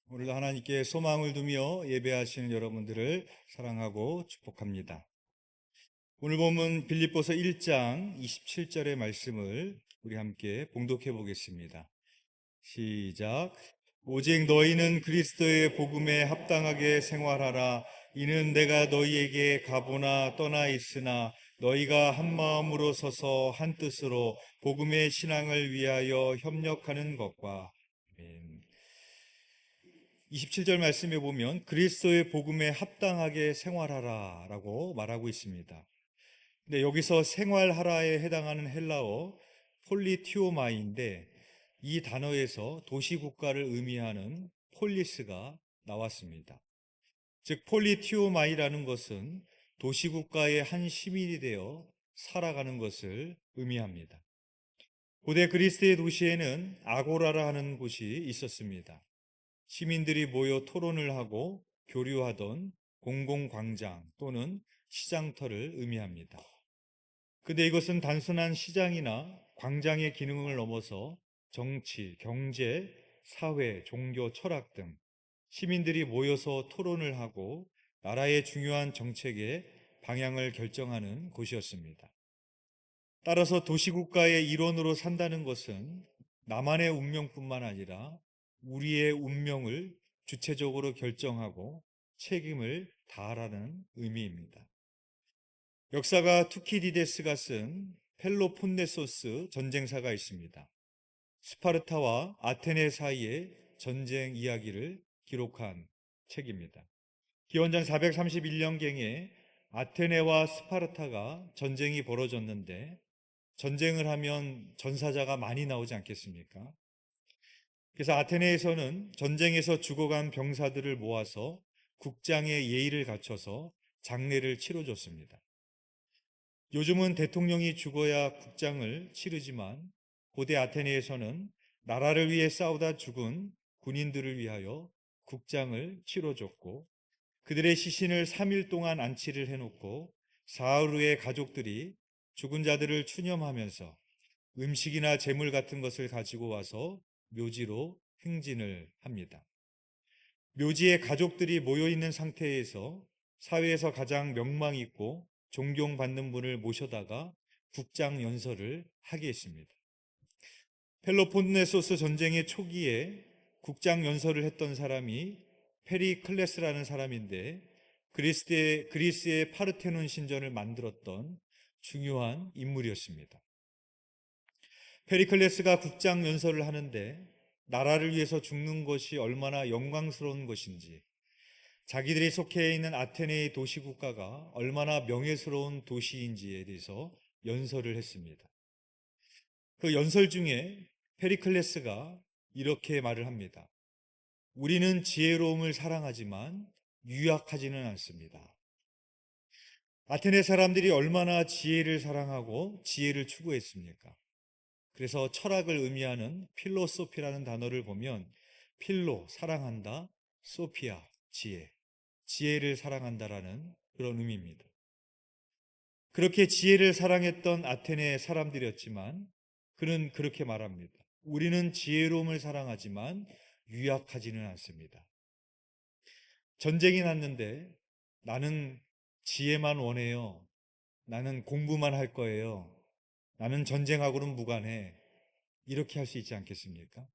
오늘도 하나님께 소망을 두며 예배하시는 여러분들을 사랑하고 축복합니다. 오늘 본문 빌립보서 1장 27절의 말씀을 우리 함께 봉독해 보겠습니다. 시작. 오직 너희는 그리스도의 복음에 합당하게 생활하라. 이는 내가 너희에게 가보나 떠나 있으나 너희가 한 마음으로 서서 한 뜻으로 복음의 신앙을 위하여 협력하는 것과. 아멘. 27절 말씀에 보면 그리스도의 복음에 합당하게 생활하라 라고 말하고 있습니다. 근데 여기서 생활하라에 해당하는 헬라어 폴리티오마인데 이 단어에서 도시국가를 의미하는 폴리스가 나왔습니다. 즉 폴리티오마이라는 것은 도시국가의 한 시민이 되어 살아가는 것을 의미합니다. 고대 그리스의 도시에는 아고라라 하는 곳이 있었습니다. 시민들이 모여 토론을 하고 교류하던 공공광장 또는 시장터를 의미합니다. 근데 이것은 단순한 시장이나 광장의 기능을 넘어서 정치, 경제, 사회, 종교, 철학 등 시민들이 모여서 토론을 하고 나라의 중요한 정책의 방향을 결정하는 곳이었습니다. 따라서 도시국가의 일원으로 산다는 것은 나만의 운명뿐만 아니라 우리의 운명을 주체적으로 결정하고 책임을 다하라는 의미입니다. 역사가 투키디데스가 쓴 펠로폰네소스 전쟁사가 있습니다. 스파르타와 아테네 사이의 전쟁 이야기를 기록한 책입니다. 기원전 431년경에 아테네와 스파르타가 전쟁이 벌어졌는데 전쟁을 하면 전사자가 많이 나오지 않겠습니까? 그래서 아테네에서는 전쟁에서 죽어간 병사들을 모아서 국장의 예의를 갖춰서 장례를 치러줬습니다. 요즘은 대통령이 죽어야 국장을 치르지만 고대 아테네에서는 나라를 위해 싸우다 죽은 군인들을 위하여 국장을 치러줬고 그들의 시신을 3일 동안 안치를 해놓고 사흘 후에 가족들이 죽은 자들을 추념하면서 음식이나 재물 같은 것을 가지고 와서 묘지로 행진을 합니다. 묘지에 가족들이 모여있는 상태에서 사회에서 가장 명망 있고 존경받는 분을 모셔다가 국장 연설을 하게 했습니다. 펠로폰네소스 전쟁의 초기에 국장 연설을 했던 사람이 페리클레스라는 사람인데 그리스의 파르테논 신전을 만들었던 중요한 인물이었습니다. 페리클레스가 국장 연설을 하는데 나라를 위해서 죽는 것이 얼마나 영광스러운 것인지, 자기들이 속해 있는 아테네의 도시국가가 얼마나 명예스러운 도시인지에 대해서 연설을 했습니다. 그 연설 중에 페리클레스가 이렇게 말을 합니다. 우리는 지혜로움을 사랑하지만 유약하지는 않습니다. 아테네 사람들이 얼마나 지혜를 사랑하고 지혜를 추구했습니까? 그래서 철학을 의미하는 필로소피라는 단어를 보면 필로, 사랑한다, 소피아, 지혜, 지혜를 사랑한다라는 그런 의미입니다. 그렇게 지혜를 사랑했던 아테네 사람들이었지만 그는 그렇게 말합니다. 우리는 지혜로움을 사랑하지만 유약하지는 않습니다. 전쟁이 났는데 나는 지혜만 원해요. 나는 공부만 할 거예요. 나는 전쟁하고는 무관해. 이렇게 할 수 있지 않겠습니까?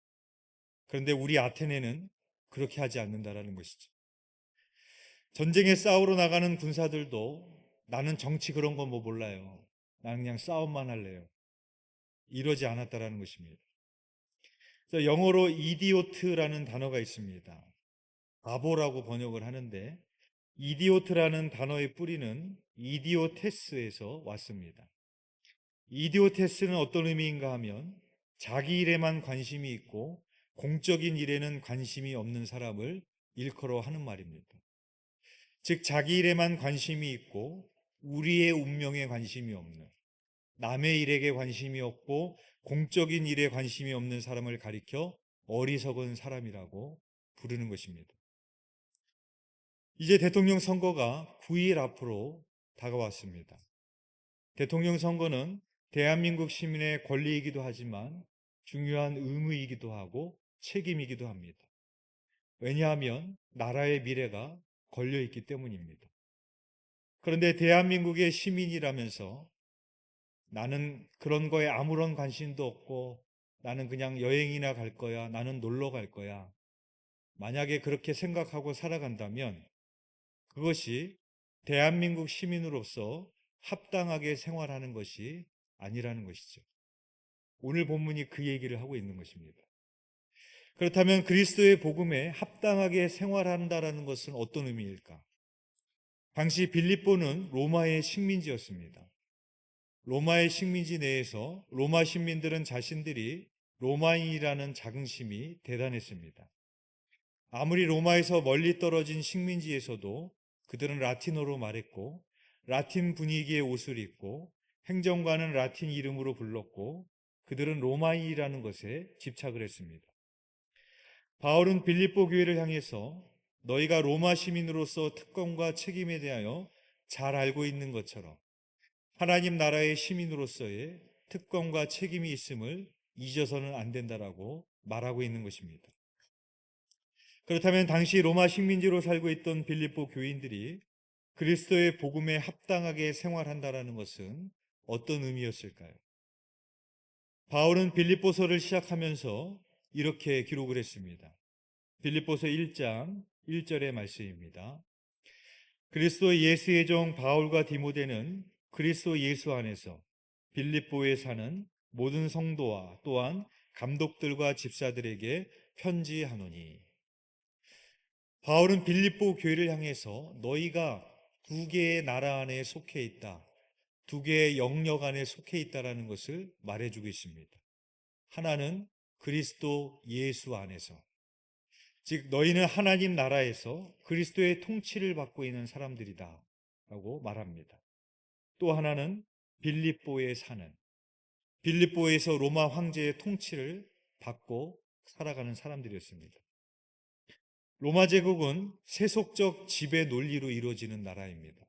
그런데 우리 아테네는 그렇게 하지 않는다라는 것이죠. 전쟁에 싸우러 나가는 군사들도 나는 정치 그런 거 뭐 몰라요. 나는 그냥 싸움만 할래요. 이러지 않았다라는 것입니다. 그래서 영어로 이디오트라는 단어가 있습니다. 바보라고 번역을 하는데 이디오트라는 단어의 뿌리는 이디오테스에서 왔습니다. 이디오테스는 어떤 의미인가 하면 자기 일에만 관심이 있고 공적인 일에는 관심이 없는 사람을 일컬어 하는 말입니다. 즉 자기 일에만 관심이 있고 우리의 운명에 관심이 없는, 남의 일에게 관심이 없고 공적인 일에 관심이 없는 사람을 가리켜 어리석은 사람이라고 부르는 것입니다. 이제 대통령 선거가 9일 앞으로 다가왔습니다. 대통령 선거는 대한민국 시민의 권리이기도 하지만 중요한 의무이기도 하고 책임이기도 합니다. 왜냐하면 나라의 미래가 걸려 있기 때문입니다. 그런데 대한민국의 시민이라면서 나는 그런 거에 아무런 관심도 없고 나는 그냥 여행이나 갈 거야. 나는 놀러 갈 거야. 만약에 그렇게 생각하고 살아간다면 그것이 대한민국 시민으로서 합당하게 생활하는 것이 아니라는 것이죠. 오늘 본문이 그 얘기를 하고 있는 것입니다. 그렇다면 그리스도의 복음에 합당하게 생활한다라는 것은 어떤 의미일까? 당시 빌립보는 로마의 식민지였습니다. 로마의 식민지 내에서 로마 시민들은 자신들이 로마인이라는 자긍심이 대단했습니다. 아무리 로마에서 멀리 떨어진 식민지에서도 그들은 라틴어로 말했고 라틴 분위기의 옷을 입고 행정관은 라틴 이름으로 불렀고 그들은 로마인이라는 것에 집착을 했습니다. 바울은 빌립보 교회를 향해서 너희가 로마 시민으로서 특권과 책임에 대하여 잘 알고 있는 것처럼 하나님 나라의 시민으로서의 특권과 책임이 있음을 잊어서는 안 된다라고 말하고 있는 것입니다. 그렇다면 당시 로마 식민지로 살고 있던 빌립보 교인들이 그리스도의 복음에 합당하게 생활한다라는 것은 어떤 의미였을까요? 바울은 빌립보서를 시작하면서 이렇게 기록을 했습니다. 빌립보서 1장 1절의 말씀입니다. 그리스도 예수의 종 바울과 디모데는 그리스도 예수 안에서 빌립보에 사는 모든 성도와 또한 감독들과 집사들에게 편지하노니. 바울은 빌립보 교회를 향해서 너희가 두 개의 나라 안에 속해 있다. 두 개의 영역 안에 속해 있다라는 것을 말해주고 있습니다. 하나는 그리스도 예수 안에서, 즉 너희는 하나님 나라에서 그리스도의 통치를 받고 있는 사람들이다 라고 말합니다. 또 하나는 빌립보에 사는, 빌립보에서 로마 황제의 통치를 받고 살아가는 사람들이었습니다. 로마 제국은 세속적 지배 논리로 이루어지는 나라입니다.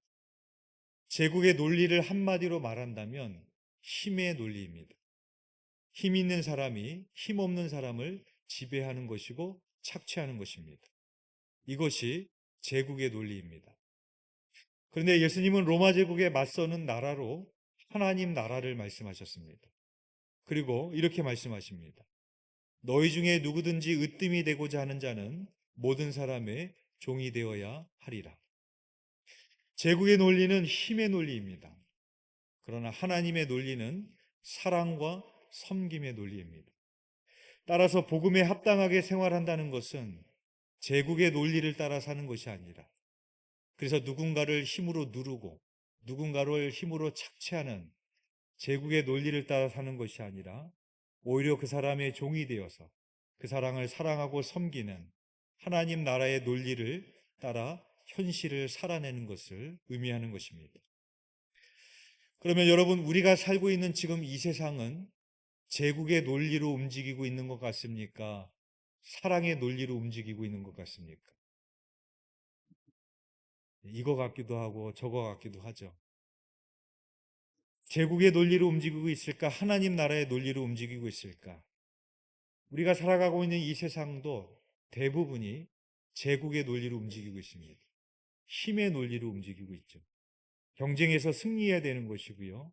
제국의 논리를 한마디로 말한다면 힘의 논리입니다. 힘 있는 사람이 힘 없는 사람을 지배하는 것이고 착취하는 것입니다. 이것이 제국의 논리입니다. 그런데 예수님은 로마 제국에 맞서는 나라로 하나님 나라를 말씀하셨습니다. 그리고 이렇게 말씀하십니다. 너희 중에 누구든지 으뜸이 되고자 하는 자는 모든 사람의 종이 되어야 하리라. 제국의 논리는 힘의 논리입니다. 그러나 하나님의 논리는 사랑과 섬김의 논리입니다. 따라서 복음에 합당하게 생활한다는 것은 제국의 논리를 따라 사는 것이 아니라, 그래서 누군가를 힘으로 누르고 누군가를 힘으로 착취하는 제국의 논리를 따라 사는 것이 아니라 오히려 그 사람의 종이 되어서 그 사람을 사랑하고 섬기는 하나님 나라의 논리를 따라 현실을 살아내는 것을 의미하는 것입니다. 그러면 여러분, 우리가 살고 있는 지금 이 세상은 제국의 논리로 움직이고 있는 것 같습니까? 사랑의 논리로 움직이고 있는 것 같습니까? 이거 같기도 하고 저거 같기도 하죠. 제국의 논리로 움직이고 있을까? 하나님 나라의 논리로 움직이고 있을까? 우리가 살아가고 있는 이 세상도 대부분이 제국의 논리로 움직이고 있습니다. 힘의 논리로 움직이고 있죠. 경쟁에서 승리해야 되는 것이고요.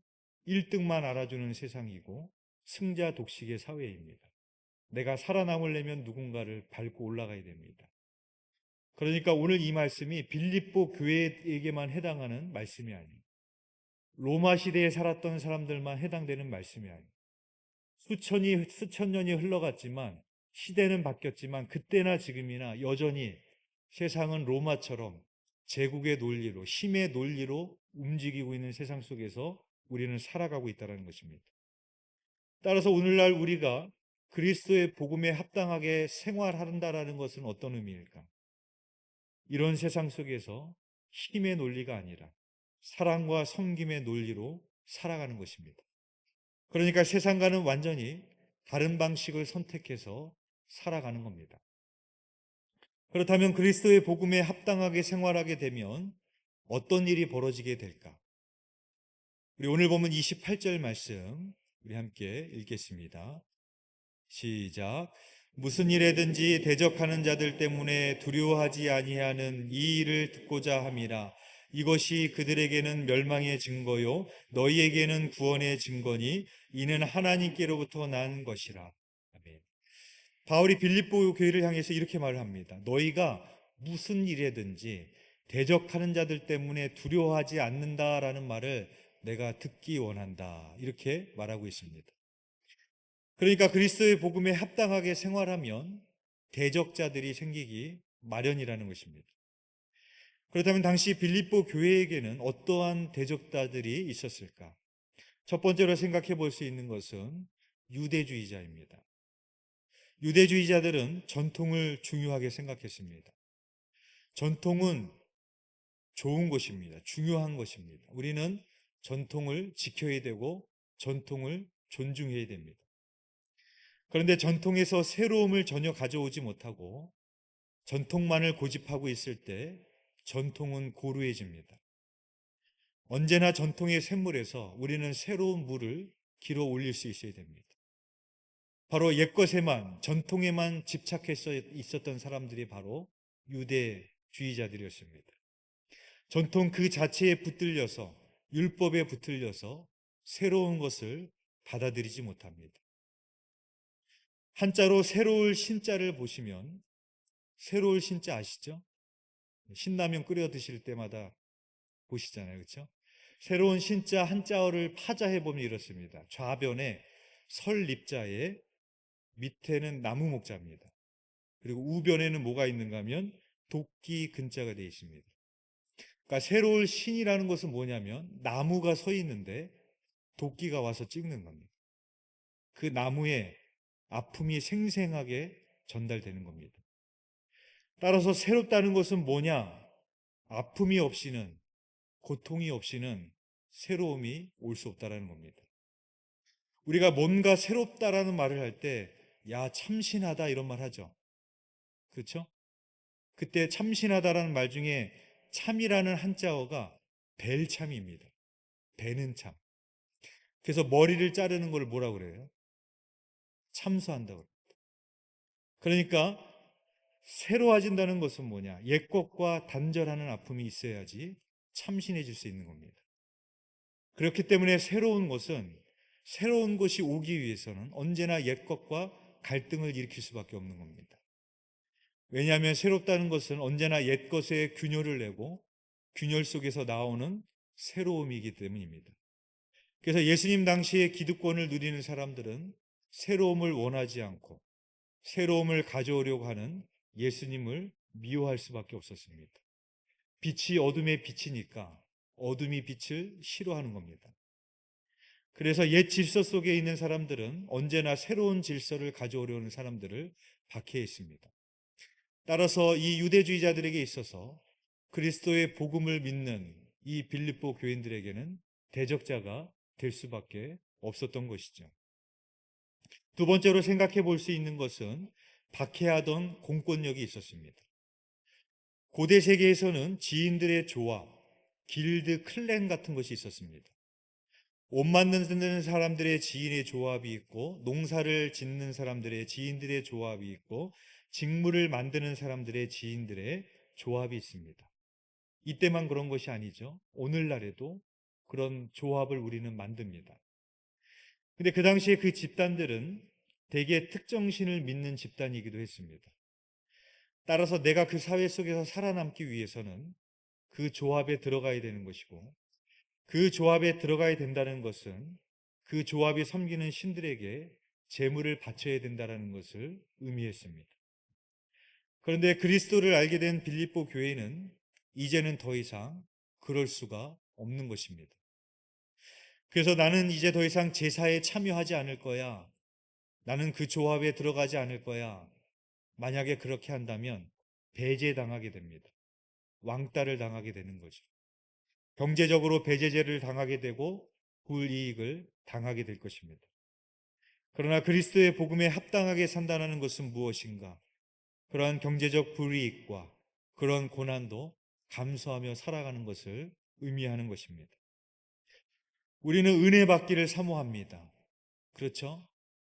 1등만 알아주는 세상이고 승자 독식의 사회입니다. 내가 살아남으려면 누군가를 밟고 올라가야 됩니다. 그러니까 오늘 이 말씀이 빌립보 교회에게만 해당하는 말씀이 아니에요. 로마 시대에 살았던 사람들만 해당되는 말씀이 아니에요. 수천 년이 흘러갔지만 시대는 바뀌었지만 그때나 지금이나 여전히 세상은 로마처럼 제국의 논리로, 힘의 논리로 움직이고 있는 세상 속에서 우리는 살아가고 있다는 것입니다. 따라서 오늘날 우리가 그리스도의 복음에 합당하게 생활한다라는 것은 어떤 의미일까? 이런 세상 속에서 힘의 논리가 아니라 사랑과 섬김의 논리로 살아가는 것입니다. 그러니까 세상과는 완전히 다른 방식을 선택해서 살아가는 겁니다. 그렇다면 그리스도의 복음에 합당하게 생활하게 되면 어떤 일이 벌어지게 될까? 우리 오늘 보면 28절 말씀 우리 함께 읽겠습니다. 시작. 무슨 일에든지 대적하는 자들 때문에 두려워하지 아니하는 이 일을 듣고자 함이라. 이것이 그들에게는 멸망의 증거요 너희에게는 구원의 증거니 이는 하나님께로부터 난 것이라. 아멘. 바울이 빌립보 교회를 향해서 이렇게 말을 합니다. 너희가 무슨 일에든지 대적하는 자들 때문에 두려워하지 않는다라는 말을 내가 듣기 원한다. 이렇게 말하고 있습니다. 그러니까 그리스도의 복음에 합당하게 생활하면 대적자들이 생기기 마련이라는 것입니다. 그렇다면 당시 빌립보 교회에게는 어떠한 대적자들이 있었을까? 첫 번째로 생각해 볼 수 있는 것은 유대주의자입니다. 유대주의자들은 전통을 중요하게 생각했습니다. 전통은 좋은 것입니다. 중요한 것입니다. 우리는 전통을 지켜야 되고 전통을 존중해야 됩니다. 그런데 전통에서 새로움을 전혀 가져오지 못하고 전통만을 고집하고 있을 때 전통은 고루해집니다. 언제나 전통의 샘물에서 우리는 새로운 물을 길어 올릴 수 있어야 됩니다. 바로 옛것에만, 전통에만 집착해서 있었던 사람들이 바로 유대주의자들이었습니다. 전통 그 자체에 붙들려서, 율법에 붙들려서 새로운 것을 받아들이지 못합니다. 한자로 새로울 신자를 보시면, 새로울 신자 아시죠? 신라면 끓여 드실 때마다 보시잖아요. 그렇죠? 새로운 신자 한자어를 파자해 보면 이렇습니다. 좌변에 설립자에 밑에는 나무 목자입니다. 그리고 우변에는 뭐가 있는가 하면 도끼 근자가 되어 있습니다. 그러니까 새로울 신이라는 것은 뭐냐면 나무가 서 있는데 도끼가 와서 찍는 겁니다. 그 나무에 아픔이 생생하게 전달되는 겁니다. 따라서 새롭다는 것은 뭐냐? 아픔이 없이는, 고통이 없이는 새로움이 올 수 없다는 겁니다. 우리가 뭔가 새롭다라는 말을 할 때, 야, 참신하다 이런 말 하죠. 그렇죠? 그때 참신하다라는 말 중에 참이라는 한자어가 벨참입니다. 배는 참. 그래서 머리를 자르는 걸 뭐라고 그래요? 참수한다고 그래요. 그러니까 새로워진다는 것은 뭐냐? 옛것과 단절하는 아픔이 있어야지 참신해질 수 있는 겁니다. 그렇기 때문에 새로운 것이 오기 위해서는 언제나 옛것과 갈등을 일으킬 수밖에 없는 겁니다. 왜냐하면 새롭다는 것은 언제나 옛것에 균열을 내고 균열 속에서 나오는 새로움이기 때문입니다. 그래서 예수님 당시에 기득권을 누리는 사람들은 새로움을 원하지 않고 새로움을 가져오려고 하는 예수님을 미워할 수밖에 없었습니다. 빛이 어둠의 빛이니까 어둠이 빛을 싫어하는 겁니다. 그래서 옛 질서 속에 있는 사람들은 언제나 새로운 질서를 가져오려는 사람들을 박해했습니다. 따라서 이 유대주의자들에게 있어서 그리스도의 복음을 믿는 이 빌립보 교인들에게는 대적자가 될 수밖에 없었던 것이죠. 두 번째로 생각해 볼 수 있는 것은 박해하던 공권력이 있었습니다. 고대 세계에서는 지인들의 조합, 길드, 클랜 같은 것이 있었습니다. 옷 만드는 사람들의 지인의 조합이 있고, 농사를 짓는 사람들의 지인들의 조합이 있고, 직물을 만드는 사람들의 지인들의 조합이 있습니다. 이때만 그런 것이 아니죠. 오늘날에도 그런 조합을 우리는 만듭니다. 근데 그 당시에 그 집단들은 대개 특정 신을 믿는 집단이기도 했습니다. 따라서 내가 그 사회 속에서 살아남기 위해서는 그 조합에 들어가야 되는 것이고, 그 조합에 들어가야 된다는 것은 그 조합이 섬기는 신들에게 제물을 바쳐야 된다는 것을 의미했습니다. 그런데 그리스도를 알게 된 빌립보 교회는 이제는 더 이상 그럴 수가 없는 것입니다. 그래서 나는 이제 더 이상 제사에 참여하지 않을 거야. 나는 그 조합에 들어가지 않을 거야. 만약에 그렇게 한다면 배제당하게 됩니다. 왕따를 당하게 되는 거죠. 경제적으로 배제제를 당하게 되고 불이익을 당하게 될 것입니다. 그러나 그리스도의 복음에 합당하게 산다는 것은 무엇인가? 그러한 경제적 불이익과 그런 고난도 감수하며 살아가는 것을 의미하는 것입니다. 우리는 은혜 받기를 사모합니다. 그렇죠?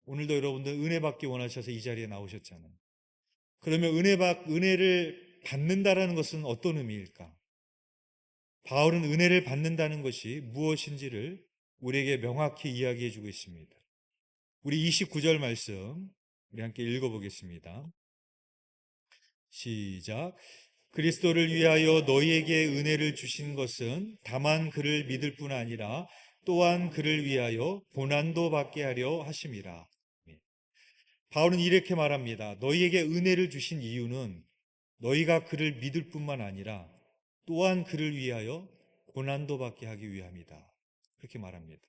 오늘도 여러분들 은혜 받기 원하셔서 이 자리에 나오셨잖아요. 그러면 은혜를 받는다라는 것은 어떤 의미일까? 바울은 은혜를 받는다는 것이 무엇인지를 우리에게 명확히 이야기해 주고 있습니다. 우리 29절 말씀 우리 함께 읽어보겠습니다. 시작. 그리스도를 위하여 너희에게 은혜를 주신 것은 다만 그를 믿을 뿐 아니라 또한 그를 위하여 고난도 받게 하려 하심이라. 바울은 이렇게 말합니다. 너희에게 은혜를 주신 이유는 너희가 그를 믿을 뿐만 아니라 또한 그를 위하여 고난도 받게 하기 위함이다. 그렇게 말합니다.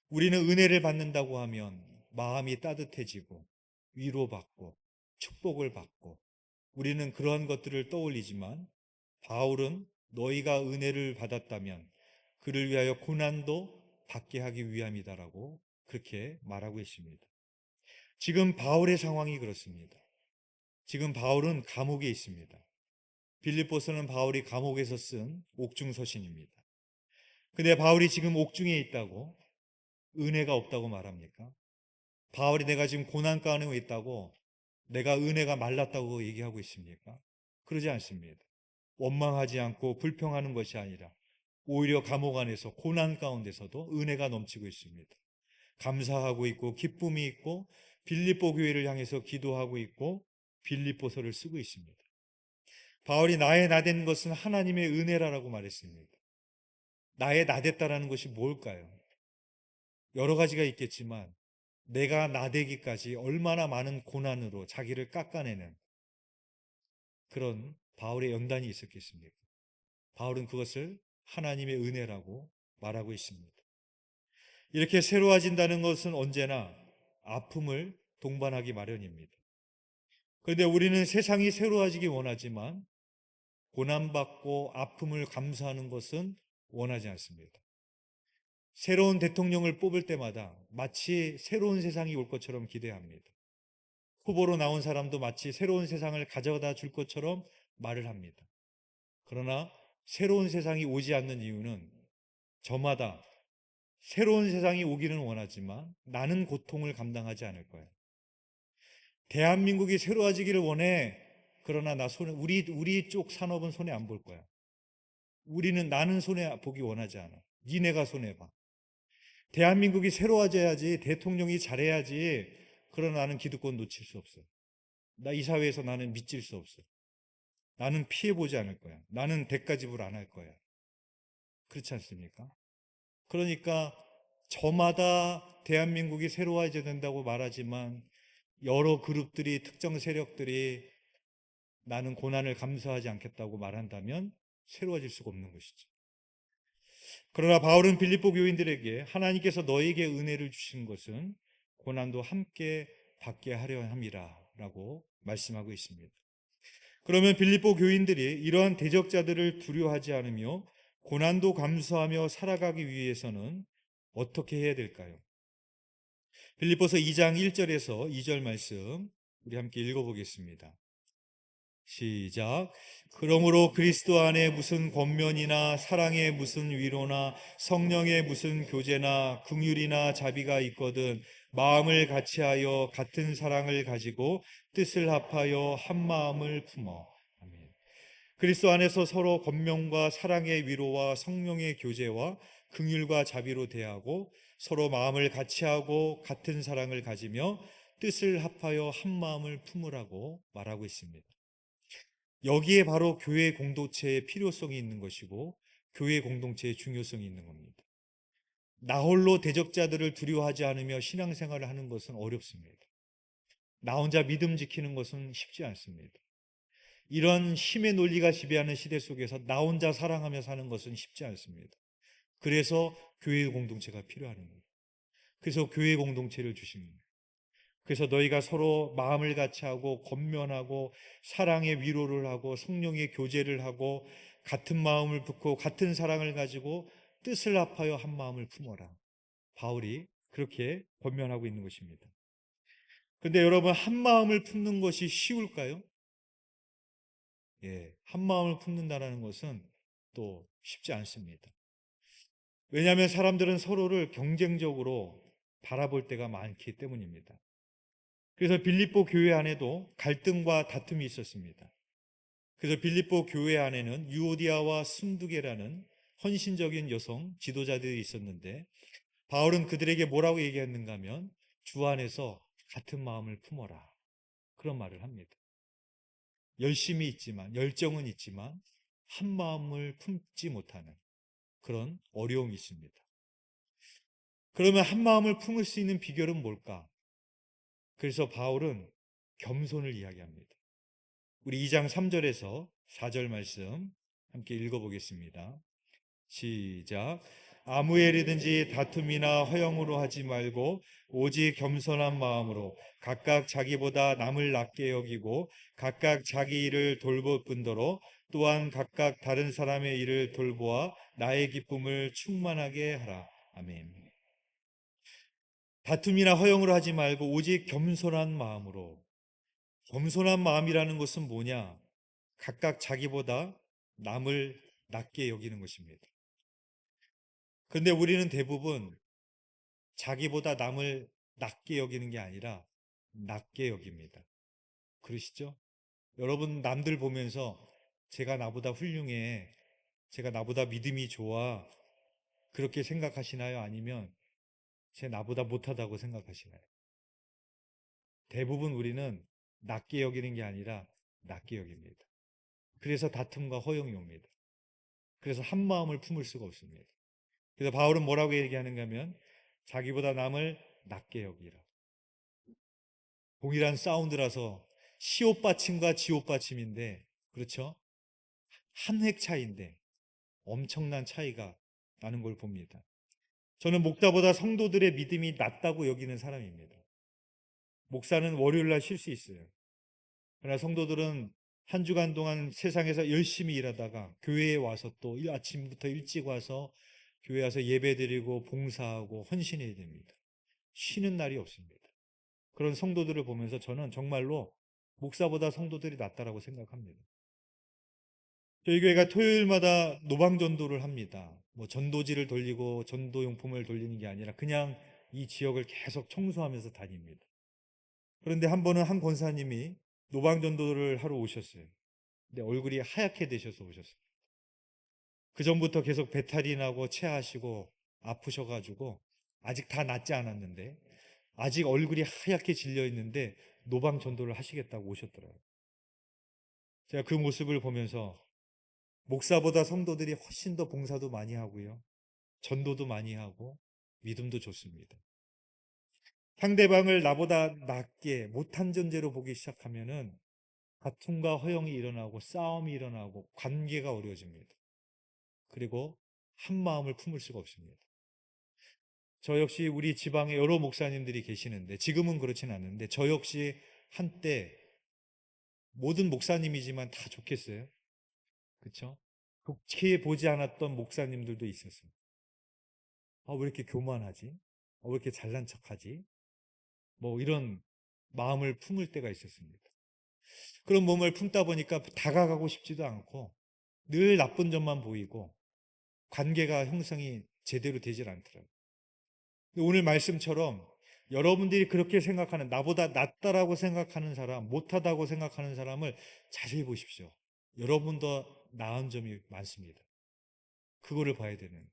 우리는 은혜를 받는다고 하면 마음이 따뜻해지고 위로받고 축복을 받고 우리는 그러한 것들을 떠올리지만 바울은 너희가 은혜를 받았다면 그를 위하여 고난도 받게 하기 위함이다라고 그렇게 말하고 있습니다. 지금 바울의 상황이 그렇습니다. 지금 바울은 감옥에 있습니다. 빌립보서는 바울이 감옥에서 쓴 옥중 서신입니다. 근데 바울이 지금 옥중에 있다고 은혜가 없다고 말합니까? 바울이 내가 지금 고난 가운데 있다고 내가 은혜가 말랐다고 얘기하고 있습니까? 그러지 않습니다. 원망하지 않고 불평하는 것이 아니라 오히려 감옥 안에서 고난 가운데서도 은혜가 넘치고 있습니다. 감사하고 있고 기쁨이 있고 빌립보 교회를 향해서 기도하고 있고 빌립보서를 쓰고 있습니다. 바울이 나의 나된 것은 하나님의 은혜라고 말했습니다. 나의 나됐다라는 것이 뭘까요? 여러 가지가 있겠지만 내가 나되기까지 얼마나 많은 고난으로 자기를 깎아내는 그런 바울의 연단이 있었겠습니까? 바울은 그것을 하나님의 은혜라고 말하고 있습니다. 이렇게 새로워진다는 것은 언제나 아픔을 동반하기 마련입니다. 그런데 우리는 세상이 새로워지기 원하지만 고난받고 아픔을 감수하는 것은 원하지 않습니다. 새로운 대통령을 뽑을 때마다 마치 새로운 세상이 올 것처럼 기대합니다. 후보로 나온 사람도 마치 새로운 세상을 가져다 줄 것처럼 말을 합니다. 그러나 새로운 세상이 오지 않는 이유는 저마다 새로운 세상이 오기는 원하지만 나는 고통을 감당하지 않을 거야. 대한민국이 새로워지기를 원해. 그러나 우리 쪽 산업은 손해 안 볼 거야. 나는 손해 보기 원하지 않아. 니네가 손해 봐. 대한민국이 새로워져야지, 대통령이 잘해야지. 그러나 나는 기득권 놓칠 수 없어. 나 이 사회에서 나는 미칠 수 없어. 나는 피해보지 않을 거야. 나는 대가 지불 안 할 거야. 그렇지 않습니까? 그러니까 저마다 대한민국이 새로워져야 된다고 말하지만 여러 그룹들이, 특정 세력들이 나는 고난을 감수하지 않겠다고 말한다면 새로워질 수가 없는 것이죠. 그러나 바울은 빌립보 교인들에게 하나님께서 너에게 은혜를 주신 것은 고난도 함께 받게 하려 함이라 라고 말씀하고 있습니다. 그러면 빌립보 교인들이 이러한 대적자들을 두려워하지 않으며 고난도 감수하며 살아가기 위해서는 어떻게 해야 될까요? 빌립보서 2장 1절에서 2절 말씀 우리 함께 읽어보겠습니다. 시작. 그러므로 그리스도 안에 무슨 권면이나 사랑의 무슨 위로나 성령의 무슨 교제나 긍휼이나 자비가 있거든 마음을 같이하여 같은 사랑을 가지고 뜻을 합하여 한 마음을 품어. 아멘. 그리스도 안에서 서로 권면과 사랑의 위로와 성령의 교제와 긍휼과 자비로 대하고 서로 마음을 같이하고 같은 사랑을 가지며 뜻을 합하여 한 마음을 품으라고 말하고 있습니다. 여기에 바로 교회 공동체의 필요성이 있는 것이고 교회 공동체의 중요성이 있는 겁니다. 나 홀로 대적자들을 두려워하지 않으며 신앙생활을 하는 것은 어렵습니다. 나 혼자 믿음 지키는 것은 쉽지 않습니다. 이런 힘의 논리가 지배하는 시대 속에서 나 혼자 사랑하며 사는 것은 쉽지 않습니다. 그래서 교회 공동체가 필요한 거예요. 그래서 교회 공동체를 주신 거예요. 그래서 너희가 서로 마음을 같이 하고 권면하고 사랑의 위로를 하고 성령의 교제를 하고 같은 마음을 품고 같은 사랑을 가지고 뜻을 합하여 한 마음을 품어라. 바울이 그렇게 권면하고 있는 것입니다. 그런데 여러분, 한 마음을 품는 것이 쉬울까요? 예, 한 마음을 품는다는 것은 또 쉽지 않습니다. 왜냐하면 사람들은 서로를 경쟁적으로 바라볼 때가 많기 때문입니다. 그래서 빌립보 교회 안에도 갈등과 다툼이 있었습니다. 그래서 빌립보 교회 안에는 유오디아와 순두계라는 헌신적인 여성 지도자들이 있었는데 바울은 그들에게 뭐라고 얘기했는가 하면 주 안에서 같은 마음을 품어라. 그런 말을 합니다. 열심이 있지만, 열정은 있지만 한 마음을 품지 못하는 그런 어려움이 있습니다. 그러면 한 마음을 품을 수 있는 비결은 뭘까? 그래서 바울은 겸손을 이야기합니다. 우리 2장 3절에서 4절 말씀 함께 읽어보겠습니다. 시작. 아무 일이든지 다툼이나 허영으로 하지 말고 오직 겸손한 마음으로 각각 자기보다 남을 낮게 여기고 각각 자기 일을 돌볼 뿐더러 또한 각각 다른 사람의 일을 돌보아 나의 기쁨을 충만하게 하라. 아멘. 다툼이나 허영으로 하지 말고 오직 겸손한 마음으로. 겸손한 마음이라는 것은 뭐냐? 각각 자기보다 남을 낮게 여기는 것입니다. 그런데 우리는 대부분 자기보다 남을 낮게 여기는 게 아니라 낮게 여깁니다. 그러시죠? 여러분 남들 보면서 제가 나보다 훌륭해, 제가 나보다 믿음이 좋아, 그렇게 생각하시나요? 아니면 제 나보다 못하다고 생각하시나요? 대부분 우리는 낮게 여기는 게 아니라 낮게 여깁니다. 그래서 다툼과 허용이 옵니다. 그래서 한 마음을 품을 수가 없습니다. 그래서 바울은 뭐라고 얘기하는가 하면 자기보다 남을 낮게 여기라. 동일한 사운드라서 시옷 받침과 지옷 받침인데, 그렇죠? 한 획 차이인데 엄청난 차이가 나는 걸 봅니다. 저는 목사보다 성도들의 믿음이 낮다고 여기는 사람입니다. 목사는 월요일 날 쉴 수 있어요. 그러나 성도들은 한 주간 동안 세상에서 열심히 일하다가 교회에 와서 또 아침부터 일찍 와서 교회 와서 예배드리고 봉사하고 헌신해야 됩니다. 쉬는 날이 없습니다. 그런 성도들을 보면서 저는 정말로 목사보다 성도들이 낫다라고 생각합니다. 저희 교회가 토요일마다 노방전도를 합니다. 뭐 전도지를 돌리고 전도용품을 돌리는 게 아니라 그냥 이 지역을 계속 청소하면서 다닙니다. 그런데 한 번은 한 권사님이 노방전도를 하러 오셨어요. 근데 얼굴이 하얗게 되셔서 오셨어요. 그 전부터 계속 배탈이 나고 체하시고 아프셔가지고 아직 다 낫지 않았는데 아직 얼굴이 하얗게 질려 있는데 노방전도를 하시겠다고 오셨더라고요. 제가 그 모습을 보면서 목사보다 성도들이 훨씬 더 봉사도 많이 하고요. 전도도 많이 하고 믿음도 좋습니다. 상대방을 나보다 낮게 못한 존재로 보기 시작하면은 다툼과 허영이 일어나고 싸움이 일어나고 관계가 어려워집니다. 그리고 한 마음을 품을 수가 없습니다. 저 역시 우리 지방에 여러 목사님들이 계시는데 지금은 그렇진 않은데 저 역시 한때 모든 목사님이지만 다 좋겠어요. 그렇죠? 좋게 보지 않았던 목사님들도 있었어요. 아, 왜 이렇게 교만하지? 왜 이렇게 잘난 척하지? 뭐 이런 마음을 품을 때가 있었습니다. 그런 몸을 품다 보니까 다가가고 싶지도 않고 늘 나쁜 점만 보이고 관계가 형성이 제대로 되질 않더라고요. 오늘 말씀처럼 여러분들이 그렇게 생각하는 나보다 낫다라고 생각하는 사람, 못하다고 생각하는 사람을 자세히 보십시오. 여러분도 나은 점이 많습니다. 그거를 봐야 되는.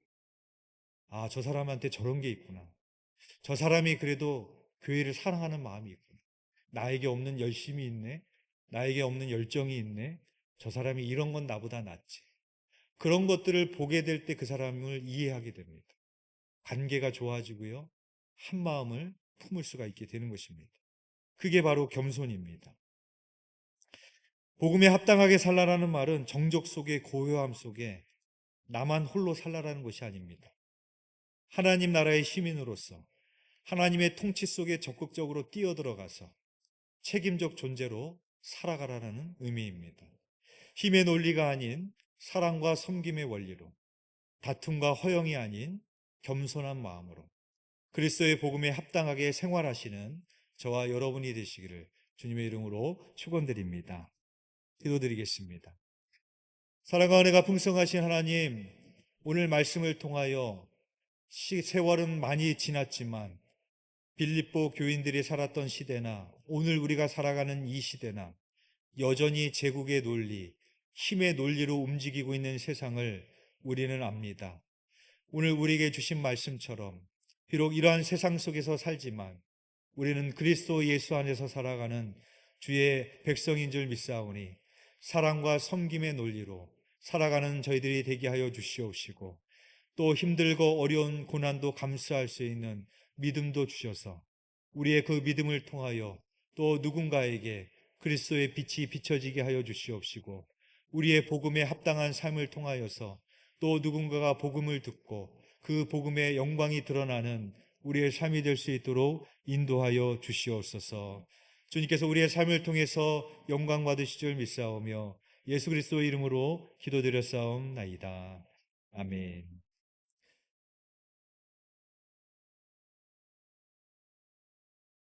아, 저 사람한테 저런 게 있구나. 저 사람이 그래도 교회를 사랑하는 마음이 있구나. 나에게 없는 열심이 있네. 나에게 없는 열정이 있네. 저 사람이 이런 건 나보다 낫지. 그런 것들을 보게 될 때 그 사람을 이해하게 됩니다. 관계가 좋아지고요. 한 마음을 품을 수가 있게 되는 것입니다. 그게 바로 겸손입니다. 복음에 합당하게 살라라는 말은 정적 속의 고요함 속에 나만 홀로 살라라는 것이 아닙니다. 하나님 나라의 시민으로서 하나님의 통치 속에 적극적으로 뛰어들어가서 책임적 존재로 살아가라는 의미입니다. 힘의 논리가 아닌 사랑과 섬김의 원리로, 다툼과 허영이 아닌 겸손한 마음으로 그리스도의 복음에 합당하게 생활하시는 저와 여러분이 되시기를 주님의 이름으로 축원드립니다. 기도드리겠습니다. 사랑과 은혜가 풍성하신 하나님, 오늘 말씀을 통하여 세월은 많이 지났지만 빌립보 교인들이 살았던 시대나 오늘 우리가 살아가는 이 시대나 여전히 제국의 논리, 힘의 논리로 움직이고 있는 세상을 우리는 압니다. 오늘 우리에게 주신 말씀처럼 비록 이러한 세상 속에서 살지만 우리는 그리스도 예수 안에서 살아가는 주의 백성인 줄 믿사오니 사랑과 섬김의 논리로 살아가는 저희들이 되게 하여 주시옵시고 또 힘들고 어려운 고난도 감수할 수 있는 믿음도 주셔서 우리의 그 믿음을 통하여 또 누군가에게 그리스도의 빛이 비춰지게 하여 주시옵시고 우리의 복음에 합당한 삶을 통하여서 또 누군가가 복음을 듣고 그 복음의 영광이 드러나는 우리의 삶이 될 수 있도록 인도하여 주시옵소서. 주님께서 우리의 삶을 통해서 영광 받으실 줄 믿사오며 예수 그리스도 이름으로 기도드렸사옵나이다. 아멘.